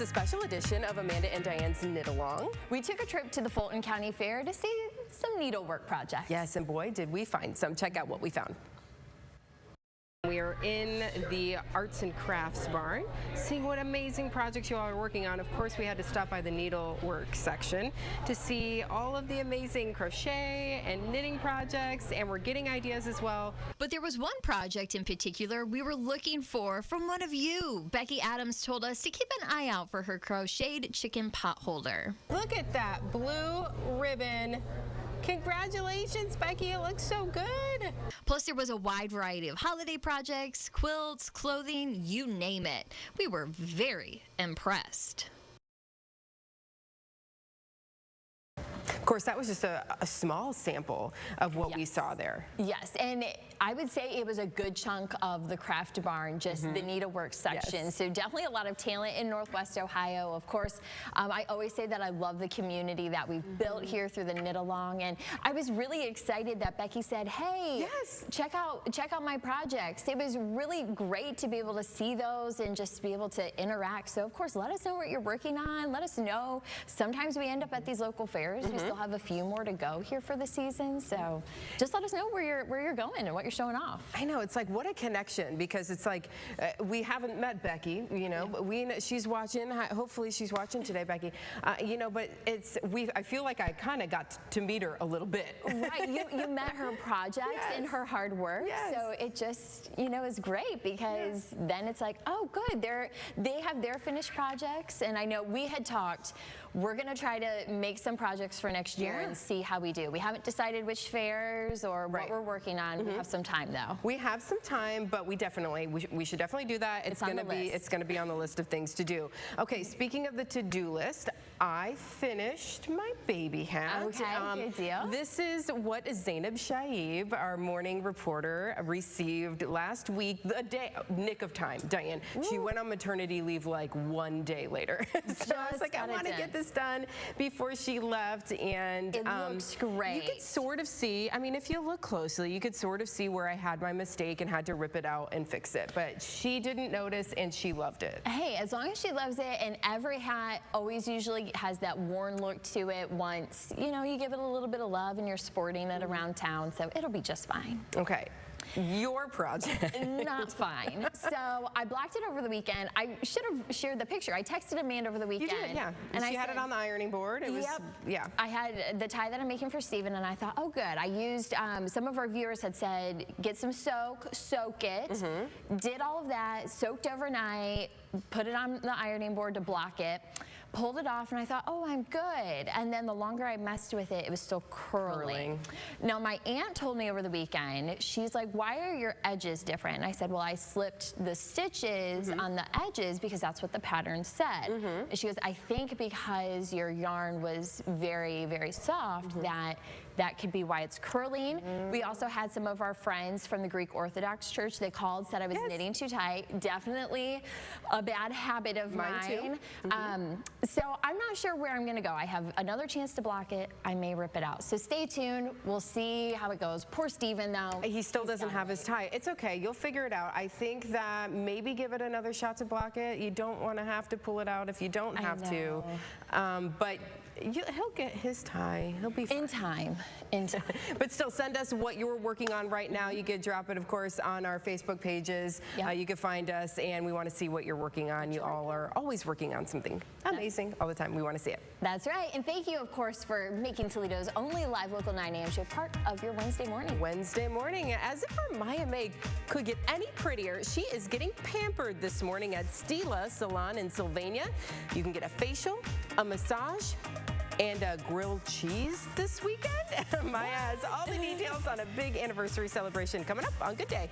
a special edition of Amanda and Diane's Knit Along. We took a trip to the Fulton County Fair to see some needlework projects. Yes, and boy, did we find some. Check out what we found. We are in the Arts and Crafts barn, seeing what amazing projects you all are working on. Of course, we had to stop by the needlework section to see all of the amazing crochet and knitting projects, and we're getting ideas as well. But there was one project in particular we were looking for from one of you. Becky Adams told us to keep an eye out for her crocheted chicken pot holder. Look at that blue ribbon. Congratulations, Becky, it looks so good. Plus, there was a wide variety of holiday projects, quilts, clothing, you name it. We were very impressed. Of course, that was just a small sample of what we saw there. Yes, and I would say it was a good chunk of the craft barn, just the needlework section. Yes. So definitely a lot of talent in Northwest Ohio. Of course, I always say that I love the community that we've built here through the Knit Along, and I was really excited that Becky said, "Hey, check out my projects." It was really great to be able to see those and just be able to interact. So of course, let us know what you're working on. Let us know. Sometimes we end up at these local fairs. We still have a few more to go here for the season, so just let us know where you're going and what you're showing off. I know, it's like, what a connection, because it's like we haven't met Becky, you know, but she's watching. Hopefully she's watching today, Becky. You know, but I feel like I kind of got to meet her a little bit. Right, you met her projects and her hard work, so it just, you know, is great, because then it's like, oh good, they have their finished projects, and I know we had talked, we're gonna try to make some projects for next year and see how we do. We haven't decided which fairs or what we're working on. We have some time though. We have some time, but we should definitely do that. It's gonna be on the list of things to do. Okay, speaking of the to-do list, I finished my baby hat. Okay, good deal. This is what Zainab Shaib, our morning reporter, received last week, a day, nick of time, Diane. She went on maternity leave like one day later. So I was like, I want to get this done before she left, and it looks great. You could sort of see, I mean, if you look closely, you could sort of see where I had my mistake and had to rip it out and fix it, but she didn't notice and she loved it. Hey, as long as she loves it, and every hat always usually has that worn look to it once, you know, you give it a little bit of love and you're sporting it around town, so it'll be just fine. Okay. Your project. Not fine. So I blocked it over the weekend. I should have shared the picture. I texted Amanda over the weekend. You did, yeah. And she had it on the ironing board. It was, I had the tie that I'm making for Steven, and I thought, oh good. I used, some of our viewers had said, get some soak it. Did all of that, soaked overnight, put it on the ironing board to block it. Pulled it off, and I thought, oh, I'm good. And then the longer I messed with it, it was still curling. Now, my aunt told me over the weekend, she's like, why are your edges different? And I said, well, I slipped the stitches on the edges because that's what the pattern said. And she goes, I think because your yarn was very, very soft, that could be why it's curling. We also had some of our friends from the Greek Orthodox Church. They called, said I was knitting too tight. Definitely a bad habit of mine. So I'm not sure where I'm gonna go. I have another chance to block it. I may rip it out. So stay tuned. We'll see how it goes. Poor Steven though. He still doesn't have his tie. It's okay, you'll figure it out. I think that maybe give it another shot to block it. You don't wanna have to pull it out if you don't have to. But he'll get his tie. He'll be fine. In time. But still, send us what you're working on right now. You could drop it, of course, on our Facebook pages. You can find us, and we want to see what you're working on. You all are always working on something amazing all the time. We want to see it. That's right. And thank you, of course, for making Toledo's only live local 9 a.m. show part of your Wednesday morning. Wednesday morning. As if our Maya May could get any prettier, she is getting pampered this morning at Stila Salon in Sylvania. You can get a facial, a massage, and a grilled cheese this weekend. Maya has all the details on a big anniversary celebration coming up on Good Day.